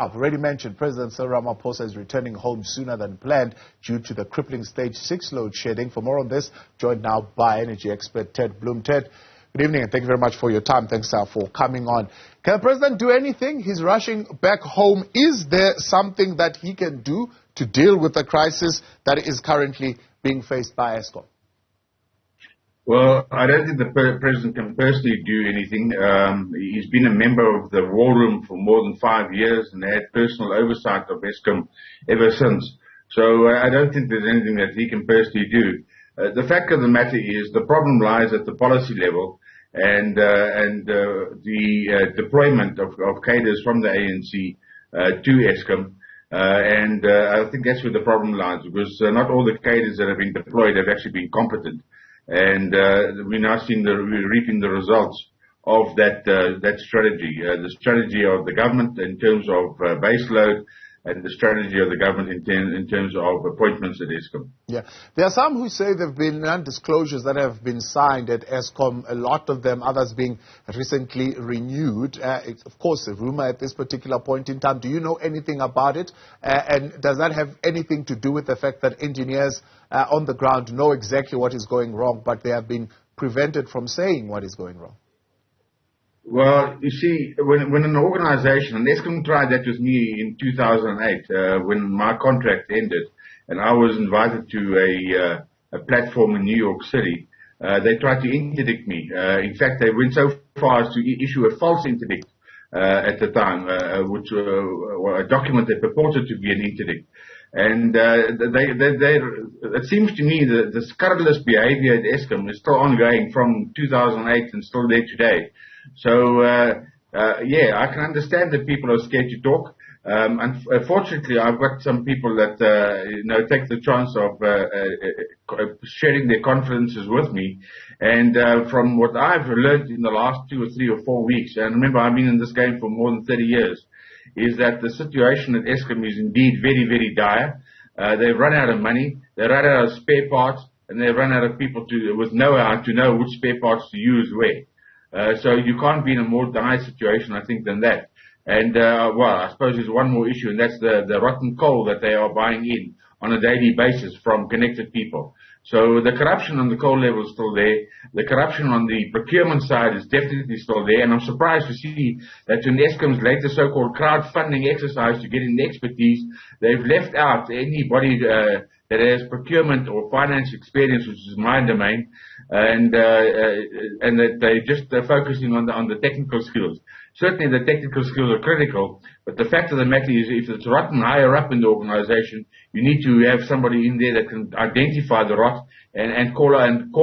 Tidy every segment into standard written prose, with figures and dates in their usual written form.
I've already mentioned President Cyril Ramaphosa is returning home sooner than planned due to the crippling stage 6 load shedding. For more on this, joined now by energy expert Ted Blom. Ted, good evening and thank you very much for your time. Thanks for coming on. Can the President do anything? He's rushing back home. Is there something that he can do to deal with the crisis that is currently being faced by Eskom? Well, I don't think the President can personally do anything. He's been a member of the War Room for more than 5 years and had personal oversight of Eskom ever since. So I don't think there's anything that he can personally do. The fact of the matter is the problem lies at the policy level and the deployment of cadres from the ANC to Eskom. I think that's where the problem lies, because not all the cadres that have been deployed have actually been competent. And we're now seeing we're reaping the results of that strategy, the strategy of the government in terms of base load, and the strategy of the government in terms of appointments at Eskom. Yeah, there are some who say there have been non-disclosures that have been signed at Eskom, a lot of them, others being recently renewed. It's, of course, a rumor at this particular point in time. Do you know anything about it? And does that have anything to do with the fact that engineers on the ground know exactly what is going wrong, but they have been prevented from saying what is going wrong? Well, you see, when an organization, and Eskom tried that with me in 2008, when my contract ended, and I was invited to a platform in New York City, they tried to interdict me. In fact, they went so far as to issue a false interdict at the time, which a document that purported to be an interdict. And it seems to me that the scurrilous behavior at Eskom is still ongoing from 2008 and still there today. So, yeah, I can understand that people are scared to talk. Unfortunately, I've got some people that, take the chance of sharing their confidences with me. And from what I've learned in the last 2 or 3 or 4 weeks, and remember, I've been in this game for more than 30 years, is that the situation at Eskom is indeed very, very dire. They've run out of money, they run out of spare parts, and they've run out of people with know-how to know which spare parts to use where. So you can't be in a more dire situation, I think, than that. And, well, I suppose there's one more issue, and that's the rotten coal that they are buying in on a daily basis from connected people. So the corruption on the coal level is still there. The corruption on the procurement side is definitely still there. And I'm surprised to see that in Eskom's latest so-called crowdfunding exercise to get in the expertise, they've left out anybody that has procurement or finance experience, which is my domain, and that they're just focusing on the technical skills. Certainly the technical skills are critical, but the fact of the matter is if it's rotten higher up in the organization, you need to have somebody in there that can identify the rot and call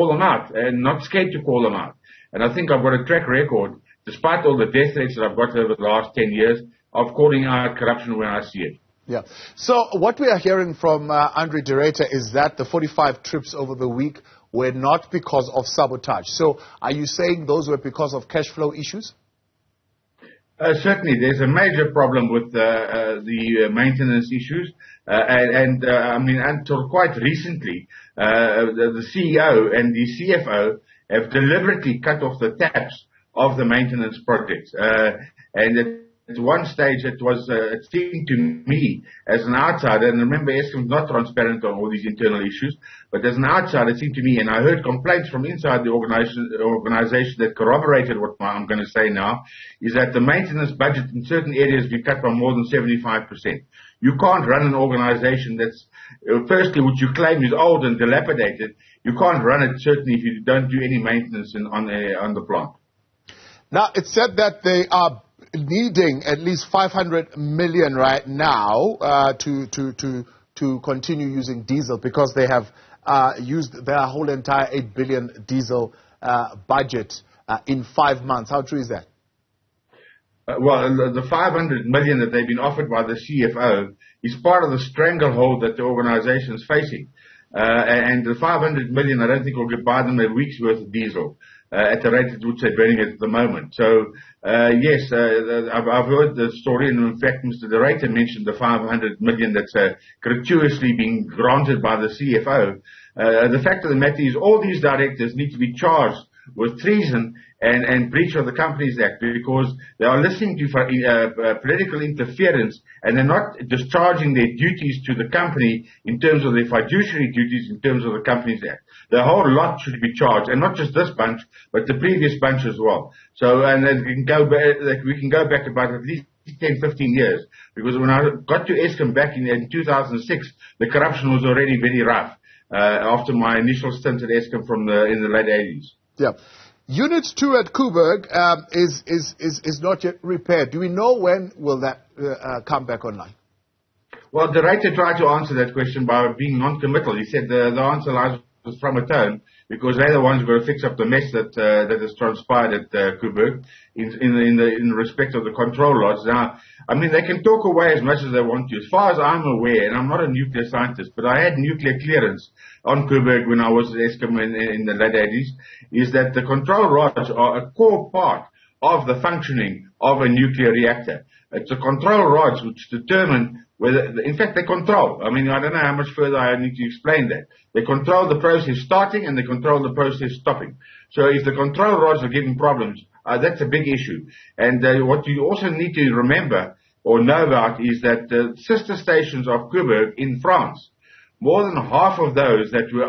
them out, and not scared to call them out. And I think I've got a track record, despite all the death threats that I've got over the last 10 years, of calling out corruption when I see it. Yeah. So what we are hearing from Andre de Ruyter is that the 45 trips over the week were not because of sabotage. So are you saying those were because of cash flow issues? Certainly, there's a major problem with the maintenance issues, I mean, until quite recently, the CEO and the CFO have deliberately cut off the taps of the maintenance projects, and at one stage, it seemed to me, as an outsider, and remember, Eskom's not transparent on all these internal issues, but as an outsider, it seemed to me, and I heard complaints from inside the organization that corroborated what I'm going to say now, is that the maintenance budget in certain areas has been cut by more than 75%. You can't run an organization that's, firstly, which you claim is old and dilapidated. You can't run it, certainly, if you don't do any maintenance on the plant. Now, it's said that they are needing at least 500 million right now to continue using diesel because they have used their whole entire 8 billion diesel budget in 5 months. How true is that? Well, the 500 million that they've been offered by the CFO is part of the stranglehold that the organization is facing. And the 500 million, I don't think will buy them a week's worth of diesel. At the rate at which they're burning it at the moment. So, yes, I've heard the story, and in fact, Mr. de Ruyter mentioned the 500 million that's gratuitously being granted by the CFO. The fact of the matter is all these directors need to be charged with treason and breach of the Companies Act, because they are listening to political interference, and they're not discharging their duties to the company in terms of their fiduciary duties in terms of the Companies Act. The whole lot should be charged, and not just this bunch, but the previous bunch as well. So, and then we can go back about at least 10, 15 years, because when I got to Eskom back in 2006, the corruption was already very rough after my initial stint at Eskom in the late 80s. Yeah. Unit 2 at Koeberg is not yet repaired. Do we know when will that come back online? Well, the Director tried to answer that question by being non-committal. He said the answer lies from a tone, because they're the ones who are going to fix up the mess that has transpired at Koeberg in respect of the control lots. Now, I mean, they can talk away as much as they want to. As far as I'm aware, and I'm not a nuclear scientist, but I had nuclear clearance on Koeberg when I was at Eskom in the late 80s, is that the control rods are a core part of the functioning of a nuclear reactor. It's the control rods which determine whether, in fact, they control. I mean, I don't know how much further I need to explain that. They control the process starting and they control the process stopping. So if the control rods are giving problems, that's a big issue. And what you also need to remember or know about is that the sister stations of Koeberg in France, more than half of those that were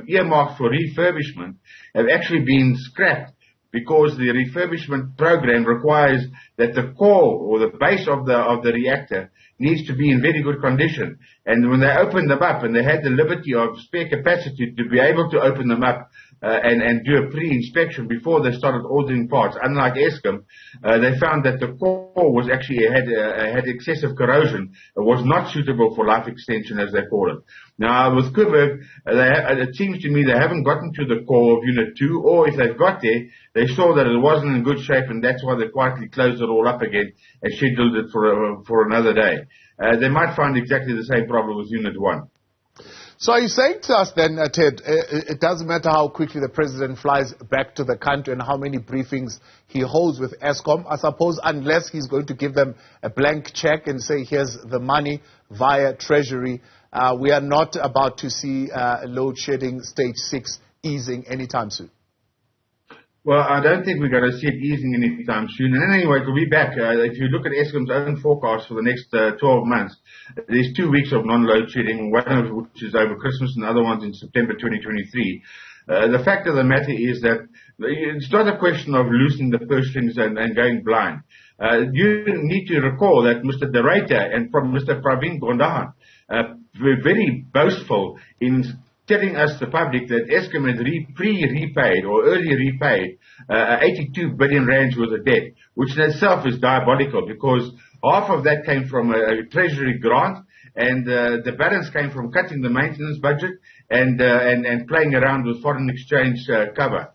earmarked for refurbishment have actually been scrapped, because the refurbishment program requires that the core or the base of the reactor needs to be in very good condition. And when they opened them up, and they had the liberty of spare capacity to be able to open them up and do a pre-inspection before they started ordering parts, unlike Eskom, they found that the core was actually had excessive corrosion, was not suitable for life extension, as they call it. Now, with Koeberg, it seems to me they haven't gotten to the core of Unit 2, or if they've got there, they saw that it wasn't in good shape, and that's why they quietly closed it all up again and scheduled it for another day. They might find exactly the same problem with Unit 1. So are you saying to us then, Ted, it doesn't matter how quickly the president flies back to the country and how many briefings he holds with Eskom, I suppose, unless he's going to give them a blank check and say, here's the money via Treasury, we are not about to see load shedding stage 6 easing anytime soon? Well, I don't think we're going to see it easing anytime soon. And anyway, to be back, if you look at Eskom's own forecast for the next 12 months, there's 2 weeks of non-load shedding, one of which is over Christmas and the other one's in September 2023. The fact of the matter is that it's not a question of loosening the purse strings and going blind. You need to recall that Mr. Director and from Mr. Pravin Gordhan were very boastful in telling us, the public, that Eskom had pre-repaid or early repaid 82 billion rands worth of debt, which in itself is diabolical, because half of that came from a treasury grant, and the balance came from cutting the maintenance budget and playing around with foreign exchange cover,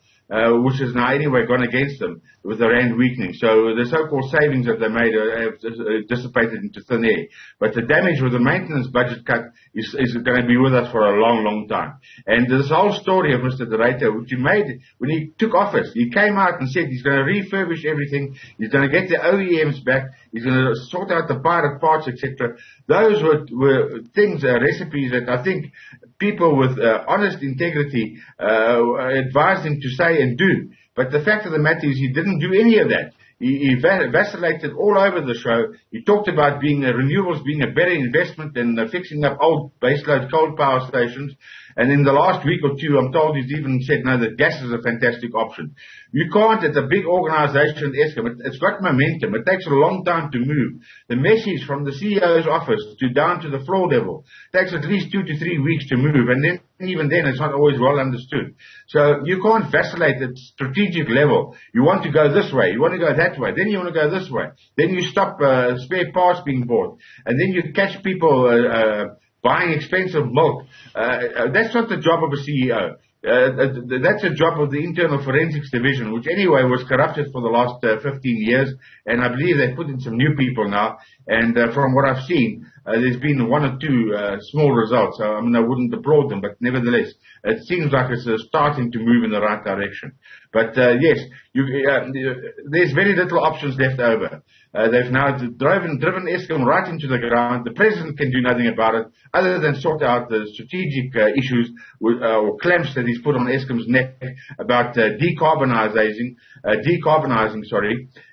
which has now anyway gone against them with the rand weakening. So the so-called savings that they made have dissipated into thin air. But the damage with the maintenance budget cut is going to be with us for a long, long time. And this whole story of Mr. Director, which he made when he took office, he came out and said he's going to refurbish everything, he's going to get the OEMs back, he's going to sort out the pirate parts, etc. Those were things, recipes that I think people with honest integrity advised him to say and do. But the fact of the matter is he didn't do any of that. He vacillated all over the show. He talked about renewables being a better investment than fixing up old baseload coal power stations. And in the last week or two, I'm told he's even said, no, that gas is a fantastic option. You can't, it's a big organization, Eskom. It's got momentum. It takes a long time to move. The message from the CEO's office down to the floor level takes at least 2 to 3 weeks to move. And then, even then, it's not always well understood. So you can't vacillate at strategic level. You want to go this way. You want to go that way. Then you want to go this way. Then you stop spare parts being bought. And then you catch people buying expensive milk. That's not the job of a CEO. That's a job of the internal forensics division, which anyway was corrupted for the last 15 years. And I believe they've put in some new people now. And from what I've seen, there's been 1 or 2 small results. I mean, I wouldn't applaud them, but nevertheless, it seems like it's starting to move in the right direction. But yes, there's very little options left over. They've now driven Eskom right into the ground. The president can do nothing about it other than sort out the strategic issues or clamps that he's put on Eskom's neck about decarbonizing,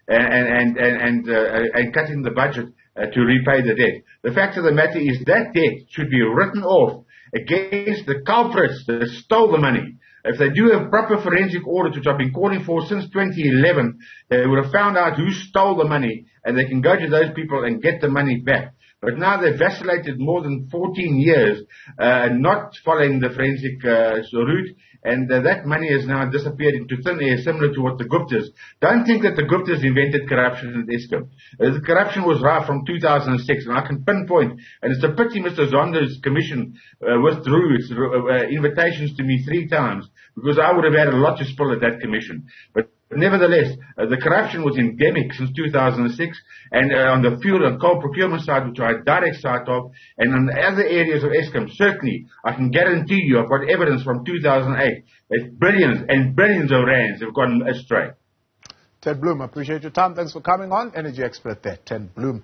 and cutting the budget to repay the debt. The fact of the matter is that debt should be written off against the culprits that stole the money. If they do a proper forensic audit, which I've been calling for since 2011, they would have found out who stole the money, and they can go to those people and get the money back. But now they've vacillated more than 14 years, not following the forensic route, and that money has now disappeared into thin air, similar to what the Guptas. Don't think that the Guptas invented corruption at Eskom. The corruption was rife from 2006, and I can pinpoint, and it's a pity Mr. Zonder's commission withdrew its invitations to me 3 times, because I would have had a lot to spill at that commission. But nevertheless, the corruption was endemic since 2006, and on the fuel and coal procurement side, which I had direct sight of, and on the other areas of Eskom, certainly, I can guarantee you, I've got evidence from 2008, that billions and billions of rands have gone astray. Ted Blom, appreciate your time. Thanks for coming on. Energy expert there, Ted Blom,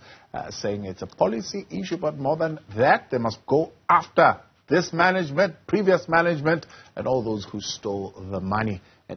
saying it's a policy issue, but more than that, they must go after this management, previous management, and all those who stole the money.